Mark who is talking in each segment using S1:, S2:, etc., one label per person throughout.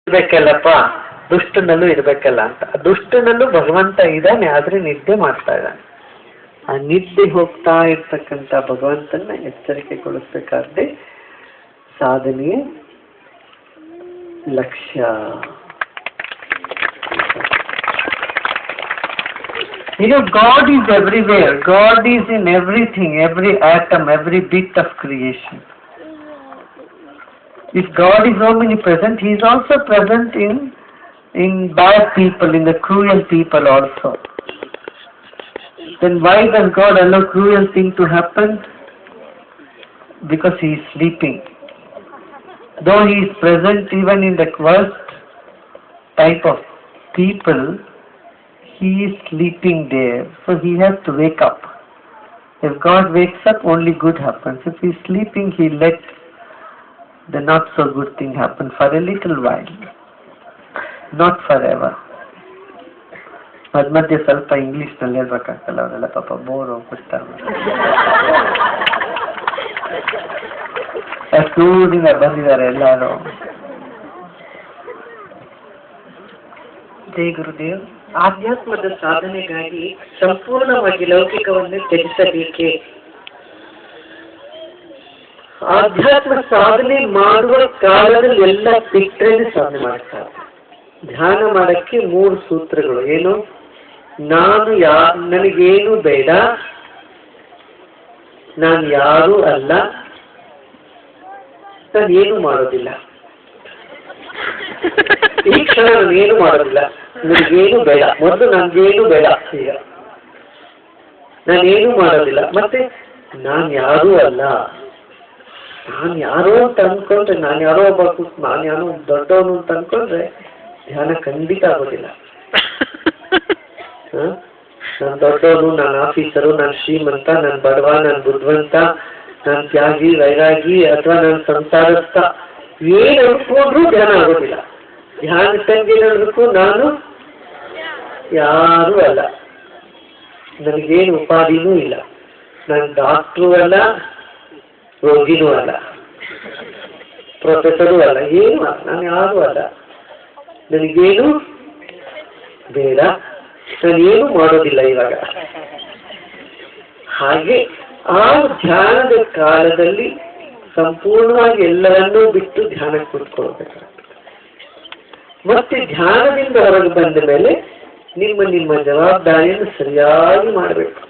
S1: ಇರ್ಬೇಕಲ್ಲಪ್ಪ, ದುಷ್ಟನಲ್ಲೂ ಇರ್ಬೇಕಲ್ಲ ಅಂತ. ದುಷ್ಟನಲ್ಲೂ ಭಗವಂತ ಇದ್ದಾನೆ, ಆದ್ರೆ ನಿದ್ದೆ ಮಾಡ್ತಾ ಇದ್ದಾನೆ. ಆ ನಿದ್ದೆ ಹೋಗ್ತಾ ಇರ್ತಕ್ಕಂಥ ಭಗವಂತನ ಎಚ್ಚರಿಕೆಗೊಳಿಸ್ಬೇಕಾದ್ರೆ ಸಾಧನೆಯ ಲಕ್ಷ್ಯ. God is everywhere. God is in everything, every atom, every bit of creation. If God is omnipresent, He is also present in bad people, in the cruel people also. Then why does God allow cruel thing to happen? Because He is sleeping. Though He is present even in the worst type of people, He is sleeping there, so He has to wake up. If God wakes up, only good happens. If He is sleeping, He lets the not so good thing happen for a little while, not forever. ಮಧ್ಯ ಸ್ವಲ್ಪ English ನಲ್ಲಿ ಹೇಳ್ಬೇಕಾಗ್ತಲ್ಲ, ಅವರೆಲ್ಲ ಪಾಪ bore ಹೋಗ್ಬಿಡ್ತಾರೆ. ಸ್ಕೂಲಿಂದ ಬಂದಿದ್ದಾರೆ ಎಲ್ಲಾರು. ಜೈ ಗುರುದೇವ್. ಆಧ್ಯಾತ್ಮದ ಸಾಧನೆಗಾಗಿ ಸಂಪೂರ್ಣವಾಗಿ ಲೌಕಿಕವನ್ನು ತ್ಯಜಿಸಬೇಕೆ? ಆಧ್ಯಾತ್ಮ ಸಾಧನೆ ಮಾಡುವ ಕಾಲದಲ್ಲಿ ಎಲ್ಲ ಬಿಟ್ಟರೆ ಸಾಧನೆ ಮಾಡ್ತಾರೆ. ಧ್ಯಾನ ಮಾಡಕ್ಕೆ 3 ಸೂತ್ರಗಳು. ಏನು? ನನಗೇನು ಬೇಡ, ನಾನು ಯಾರೂ ಅಲ್ಲ, ನಾನು ಏನು ಮಾಡೋದಿಲ್ಲ. ಈ ಕ್ಷಣ ನಾನು ಏನು ಮಾಡೋದಿಲ್ಲ, ನನಗೇನು ಬೇಡ. ಮೊದಲು ನನಗೇನು ಬೇಡ, ಈಗ ನಾನೇನು ಮಾಡೋದಿಲ್ಲ. ಮತ್ತೆ ನಾನು ಯಾರೂ ಅಲ್ಲ, ನಾನು ಯಾರೋ ಅಂತ ಅನ್ಕೊಂಡ್ರೆ, ನಾನು ಯಾರೋ ಒಬ್ಬ, ನಾನು ಯಾರೋ ದೊಡ್ಡವನು ಅಂತ ಅನ್ಕೊಂಡ್ರೆ ಧ್ಯಾನ ಖಂಡಿತ ಆಗೋದಿಲ್ಲ. ನಾನು ದೊಡ್ಡವನು, ನಾನು ಆಫೀಸರು, ನಾನು ಶ್ರೀಮಂತ, ನಾನು ಬಡವ, ನಾನು ಬುದ್ಧಿವಂತ, ನಾನು ತ್ಯಾಗಿ, ವೈರಾಗಿ, ಅಥವಾ ನಾನು ಸಂಸಾರಸ್ಥ, ಏನು ಅನ್ಕೊಂಡ್ರು ಧ್ಯಾನ ಆಗೋದಿಲ್ಲ. ಧ್ಯಾನ ಸಂಗೀತಕ್ಕೂ ನಾನು ಯಾರೂ ಅಲ್ಲ, ನನಗೇನು ಉಪಾಧಿನೂ ಇಲ್ಲ, ನಾನು ಡಾಕ್ಟ್ರು ಅಲ್ಲ, ರೋಗಿನೂ ಅಲ್ಲ, ಪ್ರೊಫೆಸರು ಅಲ್ಲ, ಏನು ಅಲ್ಲ, ನಾನು ಯಾರೂ ಅಲ್ಲ, ನನಗೇನು ಬೇಡ, ನಾನು ಏನು ಮಾಡೋದಿಲ್ಲ ಇವಾಗ. ಹಾಗೆ ಆ ಧ್ಯಾನದ ಕಾಲದಲ್ಲಿ ಸಂಪೂರ್ಣವಾಗಿ ಎಲ್ಲವನ್ನೂ ಬಿಟ್ಟು ಧ್ಯಾನಕ್ಕೆ ಕೂತ್ಕೊಳ್ಬೇಕಾಗ್ತದೆ. ಮತ್ತೆ ಧ್ಯಾನದಿಂದ ಹೊರಗೆ ಬಂದ ಮೇಲೆ ನಿಮ್ಮ ಜವಾಬ್ದಾರಿಯನ್ನು ಸರಿಯಾಗಿ ಮಾಡಬೇಕು.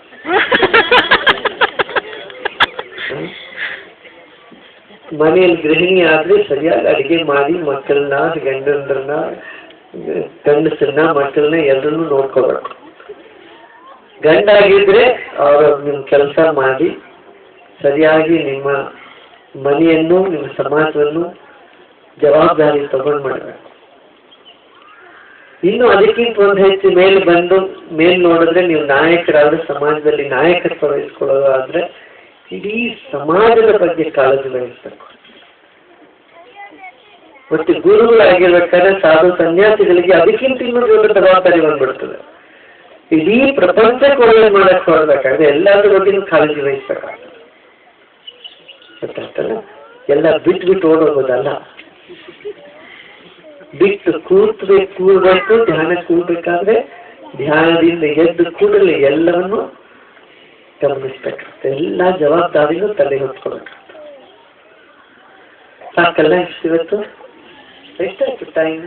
S1: ಮನೆಯಲ್ಲಿ ಗೃಹಿಣಿ ಆದ್ರೆ ಸರಿಯಾಗಿ ಅಡಿಗೆ ಮಾಡಿ ಮಕ್ಕಳನ್ನ, ಗಂಡಸರನ್ನ, ಮಕ್ಕಳನ್ನ ಎಲ್ಲರನ್ನೂ ನೋಡ್ಕೋಬೇಕು. ಗಂಡಾಗಿದ್ರೆ ಅವರು ನಿಮ್ಮ ಕೆಲಸ ಮಾಡಿ ಸರಿಯಾಗಿ ನಿಮ್ಮ ಮನೆಯನ್ನು, ನಿಮ್ಮ ಸಮಾಜವನ್ನು ಜವಾಬ್ದಾರಿ ತಗೊಂಡು ಮಾಡಬೇಕು. ಇನ್ನು ಅದಕ್ಕಿಂತ ಒಂದು ಹೆಚ್ಚು ಮೇಲ್ ನೋಡಿದ್ರೆ ನೀವು ನಾಯಕರಾದ್ರೆ, ಸಮಾಜದಲ್ಲಿ ನಾಯಕತ್ವ ವಹಿಸ್ಕೊಳ್ಳೋದಾದ್ರೆ ಇಡೀ ಸಮಾಜದ ಬಗ್ಗೆ ಕಾಳಜಿ ವಹಿಸಬೇಕು. ಮತ್ತೆ ಗುರುಗಳಾಗಿರ್ಬೇಕಾದ್ರೆ ಸಾಧು ಸನ್ಯಾಸಿಗಳಿಗೆ ಅದಕ್ಕಿಂತ ಇನ್ನೊಂದು ದೊಡ್ಡ ಜವಾಬ್ದಾರಿ ಬಂದ್ಬಿಡ್ತದೆ. ಇಡೀ ಪ್ರಪಂಚಕ್ಕೆ ಒಳ್ಳೆ ಮಾಡಕ್ ಹೊರಬೇಕಾದ್ರೆ ಎಲ್ಲಾದ್ರ ಬಗ್ಗೆ ಕಾಳಜಿ ವಹಿಸ್ಬೇಕಾಗ್ತದೆ. ಗೊತ್ತಾಗ್ತಲ್ಲ? ಎಲ್ಲ ಬಿಟ್ಟು ಓಡೋಗೋದಲ್ಲ, ಬಿಟ್ಟು ಕೂರ್ಬೇಕು. ಧ್ಯಾನ ಕೂರ್ಬೇಕಾದ್ರೆ ಧ್ಯಾನದಿಂದ ಎದ್ದು ಕೂಡಲೇ ಎಲ್ಲವನ್ನು ಗಮನಿಸ್ಬೇಕಾಗ್ತದೆ. ಎಲ್ಲ ಜವಾಬ್ದಾರಿನೂ ತಲೆ ಹೊತ್ಕೊಳ್ಬೇಕಾಗ್ತದೆ. ಸಾಕಲ್ಲ ಇಷ್ಟು ಇವತ್ತು? ಎಷ್ಟಾಯ್ತು ಟೈಮ್?